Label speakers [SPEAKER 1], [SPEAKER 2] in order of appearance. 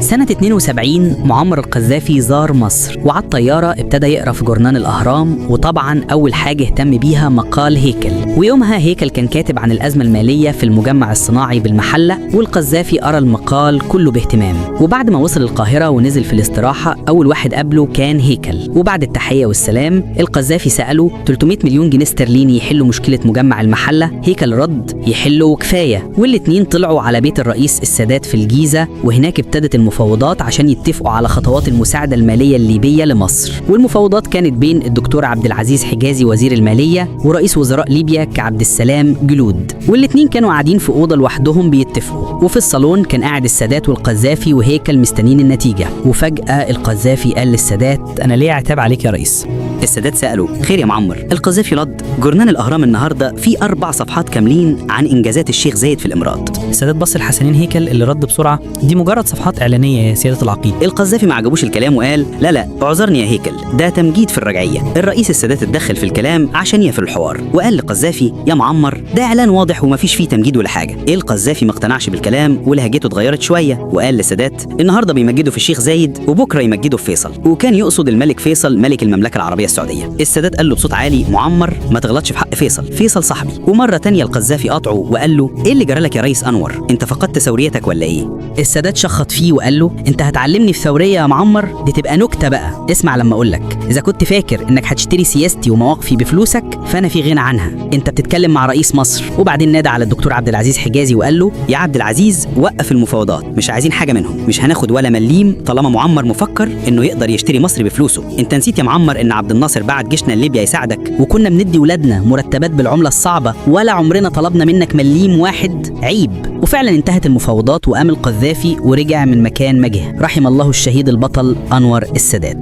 [SPEAKER 1] سنة 72 معمر القذافي زار مصر، وعلى الطيارة ابتدى يقرأ في جورنان الأهرام، وطبعا أول حاجة اهتم بيها مقال هيكل. ويومها هيكل كان كاتب عن الأزمة المالية في المجمع الصناعي بالمحلة، والقذافي قرأ المقال كله باهتمام. وبعد ما وصل القاهرة ونزل في الاستراحة، أول واحد قابله كان هيكل، وبعد التحية والسلام القذافي سأله 300 مليون جنيه استرليني يحلوا مشكلة مجمع المحلة؟ هيكل رد يحلوا وكفاية. والاتنين طلعوا على بيت الرئيس السادات في الجيزة، وهناك ابتدت المفاوضات عشان يتفقوا على خطوات المساعدة المالية الليبية لمصر. والمفاوضات كانت بين الدكتور عبد العزيز حجازي وزير المالية ورئيس وزراء ليبيا كعبد السلام جلود، والاتنين كانوا قاعدين في أوضة لوحدهم بيتفقوا. وفي الصالون كان قاعد السادات والقذافي وهيكل مستنين النتيجة. وفجأة القذافي قال للسادات: أنا ليه عتاب عليك يا رئيس؟
[SPEAKER 2] السادات سأله: خير يا معمر؟ القذافي رد: جورنان الأهرام النهاردة فيه 4 صفحات كاملين عن إنجازات الشيخ زايد في الإمارات.
[SPEAKER 3] السادات بص لحسنين هيكل اللي رد بسرعة: دي مجرد صفحات إعلانية يا سيادة العقيد.
[SPEAKER 2] القذافي ما عجبوش الكلام وقال: لا اعذرني يا هيكل، ده تمجيد في الرجعية. الرئيس السادات اتدخل في الكلام عشان يقفل الحوار، وقال للقذافي: يا معمر ده إعلان واضح ومفيش فيه تمجيد ولا حاجة. القذافي ما اقتنعش بالكلام ولهجته اتغيرت شوية، وقال للسادات: النهاردة بيمجدوا في الشيخ زايد وبكرة يمجدوا في فيصل. وكان يقصد الملك فيصل ملك المملكة العربية السعودية. السادات قال له بصوت عالي: معمر ما تغلطش في حق فيصل صاحبي. ومرة تانية القذافي قاطعه وقال له: ايه اللي جرالك يا ريس انور؟ انت فقدت ثوريتك ولا ايه؟
[SPEAKER 1] السادات شخط فيه وقال له: انت هتعلمني في ثورية يا معمر؟ دي تبقى نكتة بقى. اسمع لما اقولك، اذا كنت فاكر انك هتشتري سياستي ومواقفي بفلوسك فانا في غنى عنها. انت بتتكلم مع رئيس مصر. وبعدين نادى على الدكتور عبد العزيز حجازي وقال له:
[SPEAKER 2] يا عبد العزيز وقف المفاوضات، مش عايزين حاجة منهم، مش هناخد ولا مليم طالما معمر مفكر انه يقدر يشتري مصر بفلوسه. انت نسيت يا معمر ان عبد الناصر بعت جيشنا لليبيا يساعدك،
[SPEAKER 1] وكنا بندي ولادنا مرتبات بالعملة الصعبة، ولا عمرنا طلبنا منك مليم واحد؟ عيب. وفعلا انتهت المفاوضات وقام القذافي ورجع من مكان ما جه. رحم الله الشهيد البطل أنور السادات.